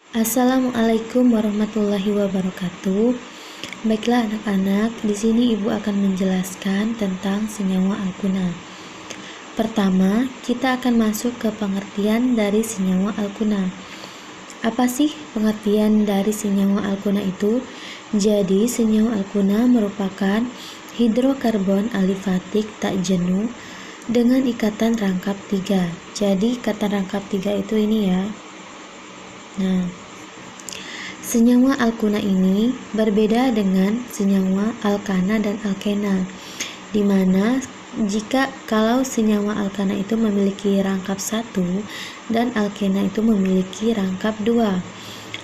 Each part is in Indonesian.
Assalamualaikum warahmatullahi wabarakatuh. Baiklah anak-anak, di sini Ibu akan menjelaskan tentang senyawa alkuna. Pertama, kita akan masuk ke pengertian dari senyawa alkuna. Apa sih pengertian dari senyawa alkuna itu? Jadi, senyawa alkuna merupakan hidrokarbon alifatik tak jenuh dengan ikatan rangkap 3. Jadi, ikatan rangkap 3 itu ini ya. Nah, senyawa alkuna ini berbeda dengan senyawa alkana dan alkena, di mana kalau senyawa alkana itu memiliki rangkap 1 dan alkena itu memiliki rangkap 2.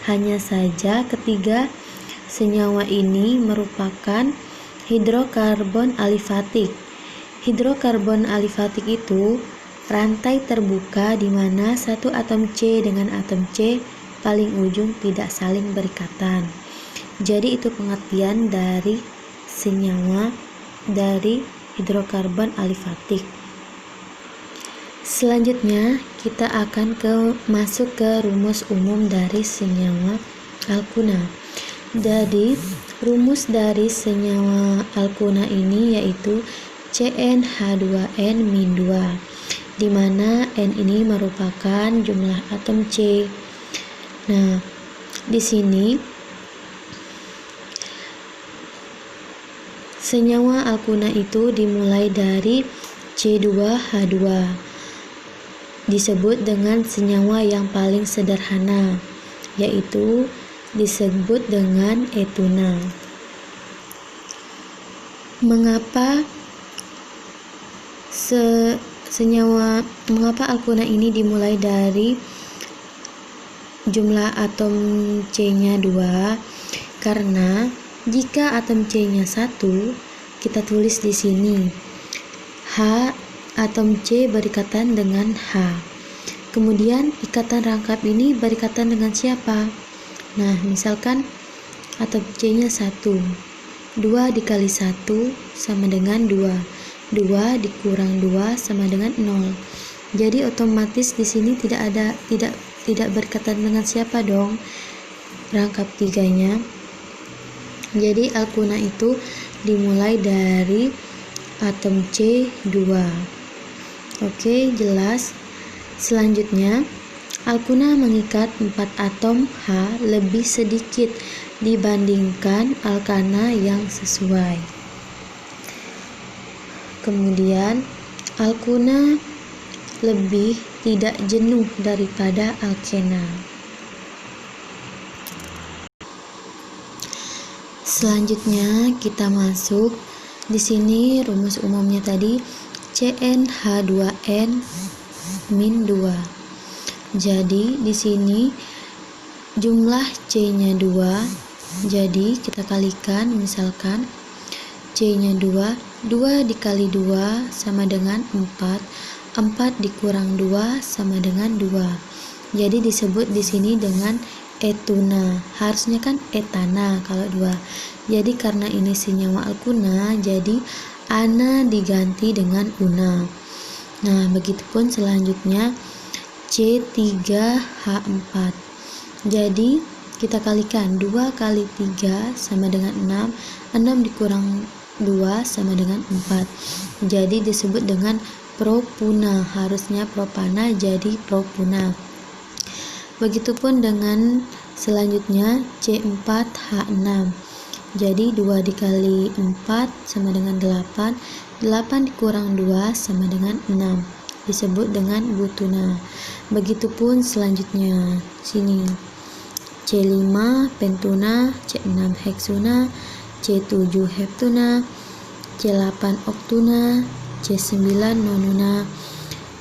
Hanya saja ketiga senyawa ini merupakan hidrokarbon alifatik. Hidrokarbon alifatik itu rantai terbuka di mana satu atom C dengan atom C paling ujung tidak saling berikatan. Jadi itu pengertian dari senyawa dari hidrokarbon alifatik. Selanjutnya kita akan masuk ke rumus umum dari senyawa alkuna. Jadi rumus dari senyawa alkuna ini yaitu CnH2n-2, di mana N ini merupakan jumlah atom C. Nah, di sini senyawa alkuna itu dimulai dari C2H2. Disebut dengan senyawa yang paling sederhana, yaitu disebut dengan etuna. Mengapa alkuna ini dimulai dari jumlah atom C-nya 2? Karena jika atom C-nya 1, kita tulis di sini H, atom C berikatan dengan H. Kemudian ikatan rangkap ini berikatan dengan siapa? Nah, misalkan atom C-nya 1. 2 dikali 1 sama dengan 2. 2 dikurang 2 sama dengan 0. Jadi otomatis di sini tidak berkaitan dengan siapa dong? Rangkap 3-nya. Jadi alkuna itu dimulai dari atom C2. Oke, jelas. Selanjutnya, alkuna mengikat 4 atom H lebih sedikit dibandingkan alkana yang sesuai. Kemudian, alkuna lebih tidak jenuh daripada alkena. Selanjutnya kita masuk di sini rumus umumnya tadi CnH2n-2. Jadi di sini jumlah C-nya 2. Jadi kita kalikan, misalkan C-nya 2, 2 dikali 2 sama dengan 4. 4 dikurang 2 sama dengan 2. Jadi disebut di sini dengan etuna. Harusnya kan etana kalau 2. Jadi karena ini senyawa alkuna, jadi ana diganti dengan una. Nah, begitupun selanjutnya C3H4. Jadi kita kalikan 2 kali 3 sama dengan 6. 6 dikurang 2 sama dengan 4. Jadi disebut dengan propuna. Harusnya propana jadi propuna. Begitupun dengan selanjutnya C4H6. Jadi 2 dikali 4 sama dengan 8. 8 dikurang 2 sama dengan 6. Disebut dengan butuna. Begitupun selanjutnya sini C5 pentuna, C6 heksuna, C7 heptuna, C8 oktuna, C9 nonuna,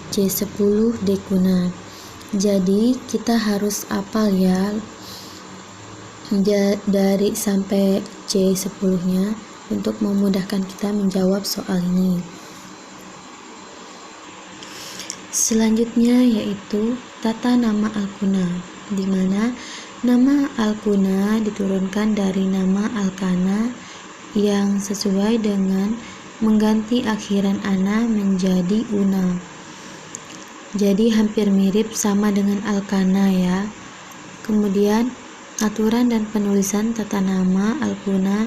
C10 dekuna. Jadi kita harus hafal ya dari sampai C10-nya untuk memudahkan kita menjawab soal ini. Selanjutnya yaitu tata nama alkuna, di mana nama alkuna diturunkan dari nama alkana yang sesuai dengan mengganti akhiran ana menjadi una. Jadi hampir mirip sama dengan alkana ya. Kemudian aturan dan penulisan tata nama alkuna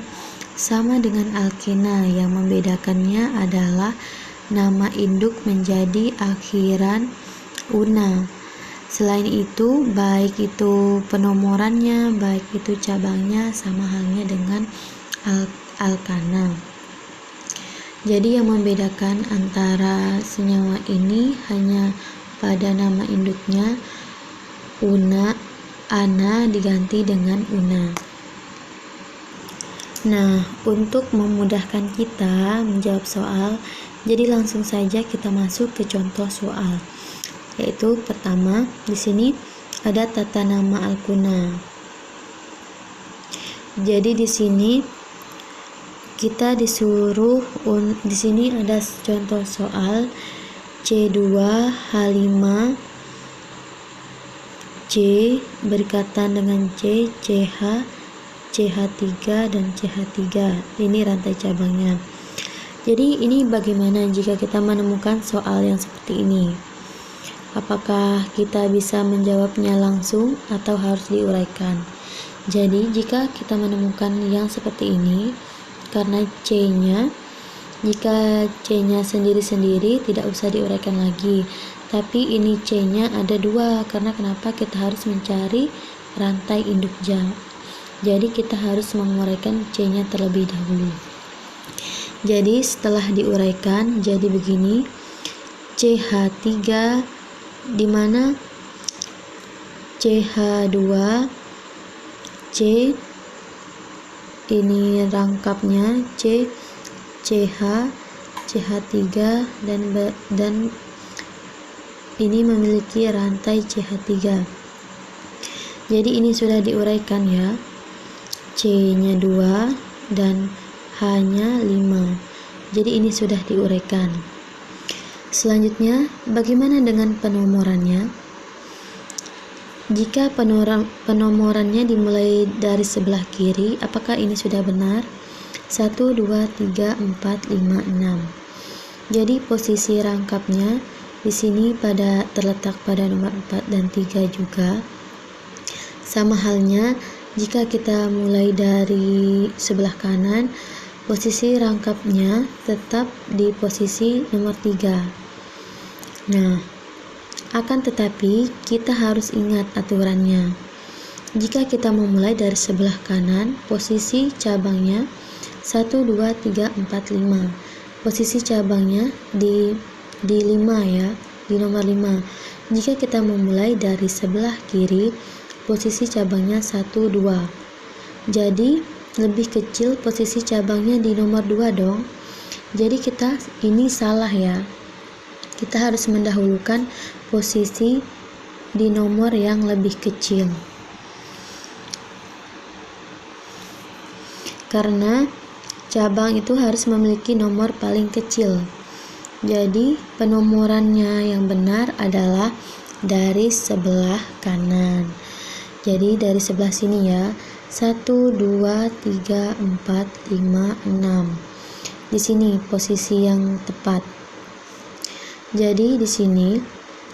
sama dengan alkena, yang membedakannya adalah nama induk menjadi akhiran una. Selain itu, baik itu penomorannya, baik itu cabangnya, sama halnya dengan alkana. Jadi yang membedakan antara senyawa ini hanya pada nama induknya. Ana diganti dengan una. Nah, untuk memudahkan kita menjawab soal, jadi langsung saja kita masuk ke contoh soal. Yaitu pertama, di sini ada tata nama alkuna. Jadi di sini kita disuruh, di sini ada contoh soal C2 H5 C berkaitan dengan C, CH, CH3 dan CH3. Ini rantai cabangnya. Jadi ini bagaimana jika kita menemukan soal yang seperti ini? Apakah kita bisa menjawabnya langsung atau harus diuraikan? Jadi jika kita menemukan yang seperti ini, karena C-nya, jika C-nya sendiri-sendiri tidak usah diuraikan lagi. Tapi ini C-nya ada dua, karena kenapa kita harus mencari rantai induk jam. Jadi kita harus menguraikan C-nya terlebih dahulu. Jadi setelah diuraikan, jadi begini. CH3 di mana CH2 C ini rangkapnya C, CH, CH3 dan ini memiliki rantai CH3. Jadi ini sudah diuraikan ya. C-nya 2 dan H-nya 5. Jadi ini sudah diuraikan. Selanjutnya, bagaimana dengan penomorannya? Jika penomorannya dimulai dari sebelah kiri, apakah ini sudah benar? 1, 2, 3, 4, 5, 6. Jadi posisi rangkapnya di sini terletak pada nomor 4 dan 3 juga. Sama halnya jika kita mulai dari sebelah kanan, posisi rangkapnya tetap di posisi nomor 3. Nah, akan tetapi kita harus ingat aturannya. Jika kita memulai dari sebelah kanan, posisi cabangnya 1, 2, 3, 4, 5. Posisi cabangnya di 5 ya, di nomor 5. Jika kita memulai dari sebelah kiri, posisi cabangnya 1, 2. Jadi lebih kecil posisi cabangnya di nomor 2 dong. Jadi kita ini salah ya. Kita harus mendahulukan posisi di nomor yang lebih kecil. Karena cabang itu harus memiliki nomor paling kecil. Jadi penomorannya yang benar adalah dari sebelah kanan. Jadi dari sebelah sini ya. 1, 2, 3, 4, 5, 6. Di sini posisi yang tepat. Jadi di sini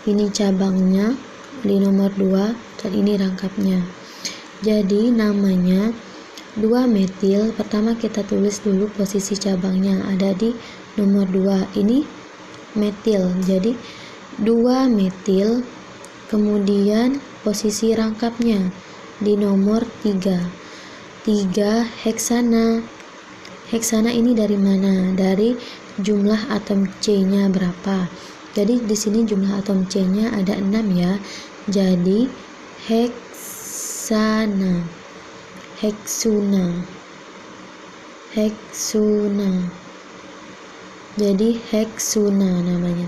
ini cabangnya di nomor 2 dan ini rangkapnya. Jadi namanya 2-metil. Pertama kita tulis dulu posisi cabangnya ada di nomor 2. Ini metil. Jadi 2-metil. Kemudian posisi rangkapnya di nomor 3. 3 heksana. Heksana ini dari mana? Dari jumlah atom C-nya berapa? Jadi di sini jumlah atom C-nya ada 6 ya. Jadi heksana. Heksuna. Jadi heksuna namanya.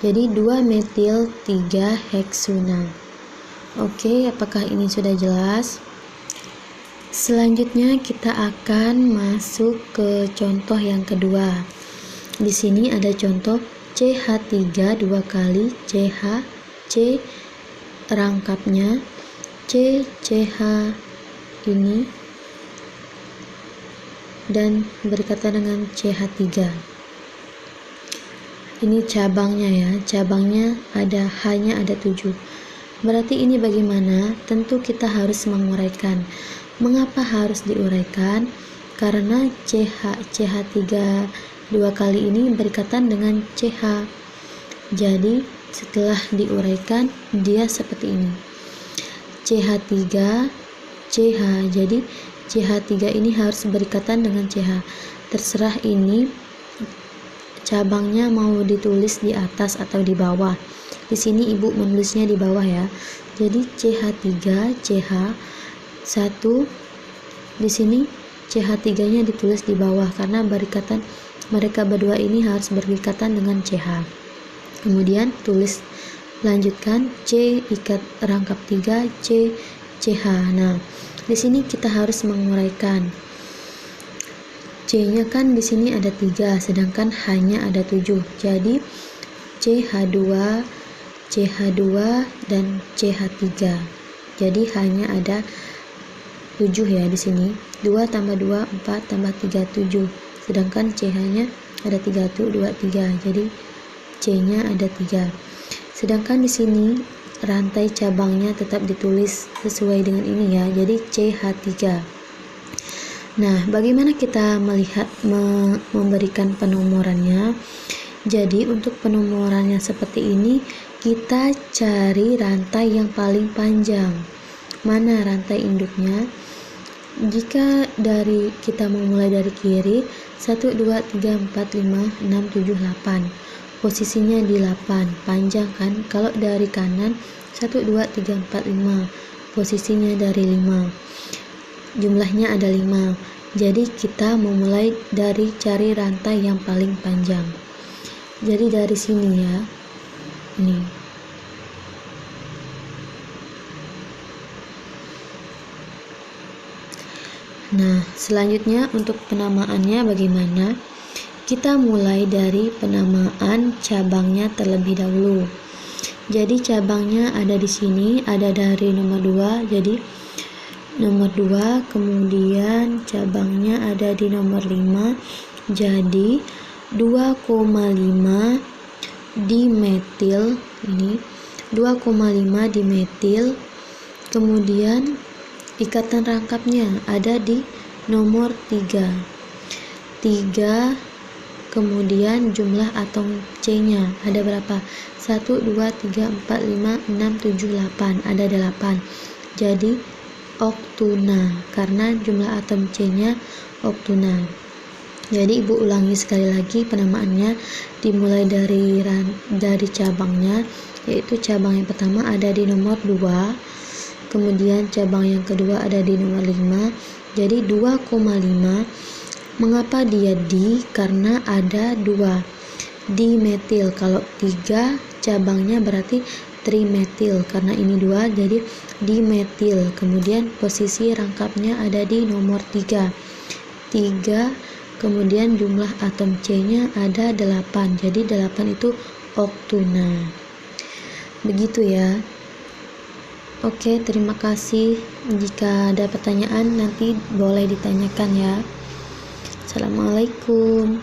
Jadi 2-metil 3 heksuna. Oke, apakah ini sudah jelas? Selanjutnya kita akan masuk ke contoh yang kedua. Di sini ada contoh CH3 2 kali CH, C rangkapnya C, CH ini dan berkaitan dengan CH3. Ini cabangnya ya. Cabangnya hanya ada 7. Berarti ini bagaimana? Tentu kita harus menguraikan. Mengapa harus diuraikan? Karena CH3 dua kali ini berikatan dengan CH. Jadi setelah diuraikan dia seperti ini. CH3 CH. Jadi CH3 ini harus berikatan dengan CH. Terserah ini cabangnya mau ditulis di atas atau di bawah. Di sini ibu menulisnya di bawah ya. Jadi CH3 CH 1, di sini CH3-nya ditulis di bawah karena berikatan mereka berdua ini harus berikatan dengan CH. Kemudian tulis lanjutkan C ikat rangkap 3 C CH. Nah, di sini kita harus menguraikan. C-nya kan di sini ada 3 sedangkan H-nya ada 7. Jadi CH2 CH2 dan CH3. Jadi H-nya ada 7 ya di sini. 2 tambah 2 4 tambah 3 7. Sedangkan CH-nya ada 3 tuh 2 3. Jadi C-nya ada 3. Sedangkan di sini rantai cabangnya tetap ditulis sesuai dengan ini ya. Jadi CH3. Nah, bagaimana kita melihat memberikan penomorannya? Jadi untuk penomorannya seperti ini, kita cari rantai yang paling panjang. Mana rantai induknya? Jika kita memulai dari kiri 1 2 3 4 5 6 7 8. Posisinya di 8, panjang kan? Kalau dari kanan 1 2 3 4 5. Posisinya dari 5. Jumlahnya ada 5. Jadi kita memulai dari cari rantai yang paling panjang. Jadi dari sini ya. Ini. Nah, selanjutnya untuk penamaannya bagaimana? Kita mulai dari penamaan cabangnya terlebih dahulu. Jadi cabangnya ada di sini, ada dari nomor 2. Jadi nomor 2, kemudian cabangnya ada di nomor 5. Jadi 2,5 dimetil ini 2,5 dimetil. Kemudian ikatan rangkapnya ada di nomor 3. Kemudian jumlah atom C-nya ada berapa? 1 2 3 4 5 6 7 8. Ada 8. Jadi oktuna karena jumlah atom C-nya oktuna. Jadi ibu ulangi sekali lagi penamaannya dimulai dari cabangnya, yaitu cabang yang pertama ada di nomor 2. Kemudian cabang yang kedua ada di nomor 5. Jadi 2,5. Mengapa dia di? Karena ada 2 dimetil. Kalau 3 cabangnya berarti trimetil. Karena ini 2 jadi dimetil. Kemudian posisi rangkapnya ada di nomor 3. Kemudian jumlah atom C-nya ada 8. Jadi 8 itu oktuna. Begitu ya. Oke, terima kasih. Jika ada pertanyaan nanti boleh ditanyakan ya. Assalamualaikum.